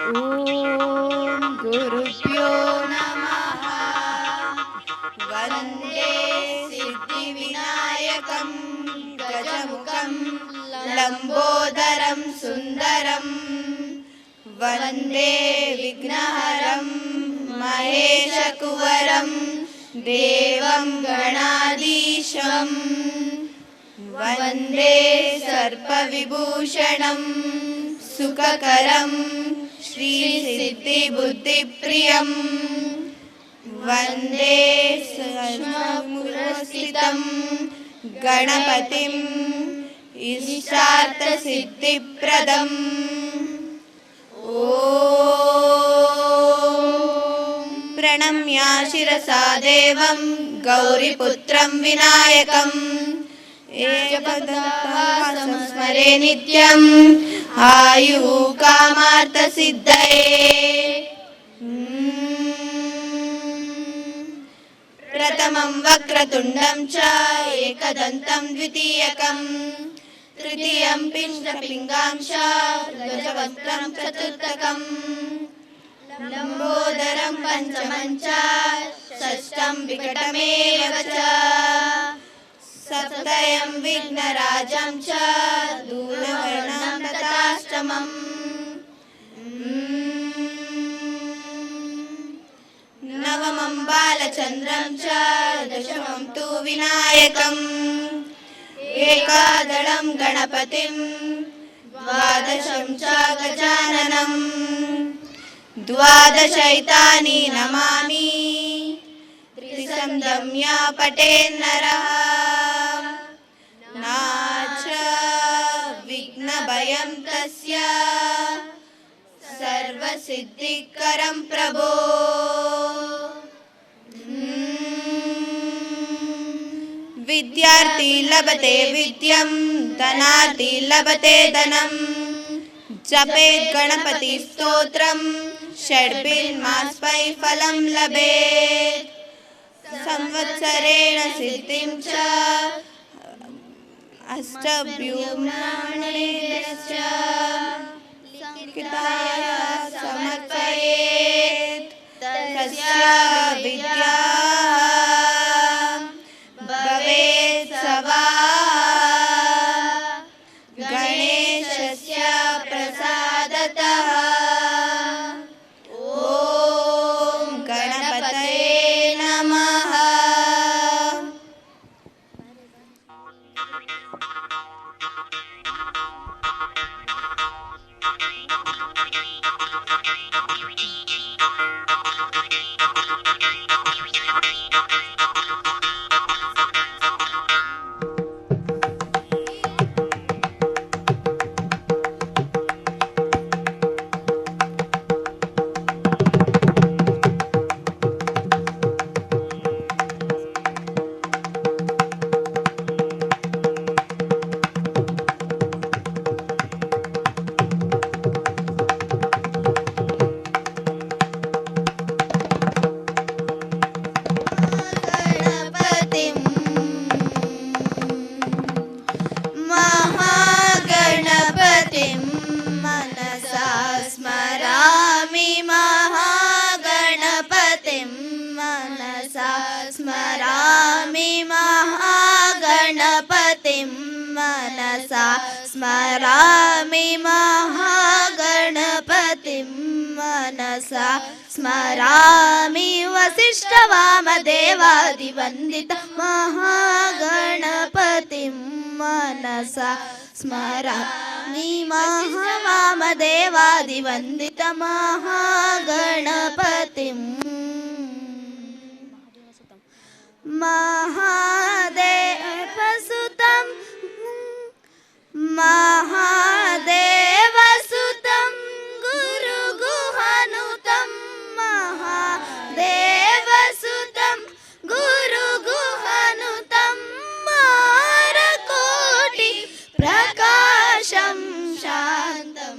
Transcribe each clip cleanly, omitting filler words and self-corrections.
ಓಂ ಗುರುಭ್ಯೋ ನಮಃ. ವಂದೇ ಸಿದ್ಧಿವಿನಾಯಕಂ ಗಜಮುಖಂ ಲಂಬೋದರಂ ಸುಂದರಂ ವಂದೇ ವಿಘ್ನಹರಂ ಮಹೇಶಕುವರಂ ದೇವಂ ಗಣಾಧೀಶಂ ವಂದೇ ಸರ್ಪವಿಭೂಷಣಂ ಸುಖಕರಂ ಶ್ರೀ ಸಿದ್ಧಿಬುದ್ಧಿಪ್ರಿಯಂ ವಂದೇ ಸರ್ವಮೂಲಸ್ಥಿತಂ ಗಣಪತಿಂ ಇಷ್ಟಾರ್ಥಸಿದ್ಧಿಪ್ರದಂ. ಓಂ ಪ್ರಣಮ್ಯ ಶಿರಸಾ ದೇವಂ ಗೌರಿಪುತ್ರಂ ವಿನಾಯಕಂ ಸಂಸ್ಮರೆ ನಿತ್ಯಂ ಆಯು ಕಾಮಾರ್ಥ ಸಿದ್ಧಯೇ. ಪ್ರಥಮಂ ವಕ್ರತುಂಡಂ ಚ ಏಕದಂತಂ ದ್ವಿತೀಯಕಂ ತೃತೀಯಂ ಪಿಂಡಪಿಂಗಾಂ ಚ ಗಜವಕ್ತ್ರಂ ಚತುರ್ಥಕಂ ಲಂಬೋದರಂ ಪಂಚಮಂ ಚ ಷಷ್ಠಂ ವಿಕಟಮೇವ ಚ ಸಪ್ತಯಂ ವಿಘ್ನರಾಜಂ ಚ ದೂರವರ್ಣಂ ತಥಾಷ್ಟಮಂ. ನವಮಂ ಬಾಲಚಂದ್ರಂ ಚ ದಶಮಂ ತು ವಿನಾಯಕಂ ಏಕಾದಳಂ ಗಣಪತಿಂ ದ್ವಾದಶಂ ಚ ಗಜಾನನಂ ದ್ವಾದಶೈತಾನಿ ನಮಾಮಿ ತ್ರಿಸಂಧ್ಯಮ್ಯ ಪಠೇನ್ನರಃ ನಾಚ ವಿಘ್ನಭಯಂ ತಸ್ಯ ಸರ್ವಸಿದ್ಧಿಕರಂ ಪ್ರಭೋ. ವಿದ್ಯಾರ್ಥಿ ಲಭತೆ ವಿದ್ಯಂ ಧನಾರ್ಥಿ ಲಭತೆ ಧನಂ ಜಪೇತ್ ಗಣಪತಿ ಸ್ತೋತ್ರಂ ಷಡ್ಭಿರ್ಮಾಸ್ವೈ ಫಲಂ ಲಭೇತ್ ಸಂವತ್ಸರೇಣ ಸಿದ್ಧಿಂ ಚ ಅಷ್ಟಭ್ಯೂಮ್ನಾನೇಶ್ಚ ಕಿತಾಯ ಸಮರ್ಪಯೇತ್ ತಸ್ಯ ವಿದ್ಯಾ ಭವೇತ್ ಸವಾಃ ಗಣೇಶಸ್ಯ ಪ್ರಸಾದತಃ. ಓಂ ಗಣಪತಯೇ ನಮಃ. महागणपतिं मनसा स्मरामि महागणपतिं मनसा स्मरामि महागणपतिं मनसा स्मरामि महागणपतिं मनसा स्मरामि वसिष्ठवामदेवादिवन्दित महागणपतिं मनसा स्मरामि महावामदेवादिवन्दित महागणपतिं. महादेवसुतं महादेवसुतं गुरुगुहनुतं महादेवसुतं गुरुगुहनुतं मारकोटि प्रकाशं शान्तं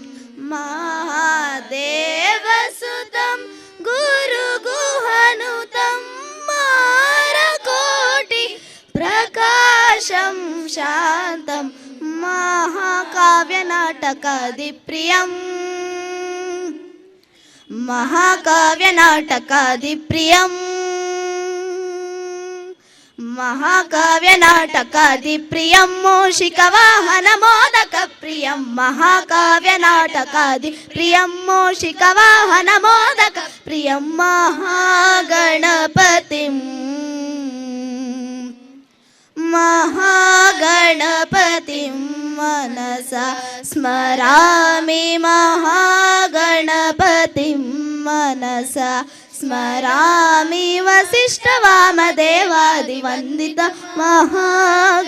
महादेवसुतं गुरुगुहनुतं मारकोटि प्रकाशं शान्तं महाकाव्यनाट्यमनोहरं महाकाव्यनाटकादिप्रियम् महाकाव्यनाटकादिप्रियम् महाकाव्यनाटकादिप्रियं मूषिकवाहनमोदकप्रियं महाकाव्यनाटकादिप्रियं मूषिकवाहनमोदकप्रियं महागणपतिं मनसा स्मरामि महागणपतिं मनसा स्मरामि वसिष्ठवामदेवादिवन्दित महागणपतिम्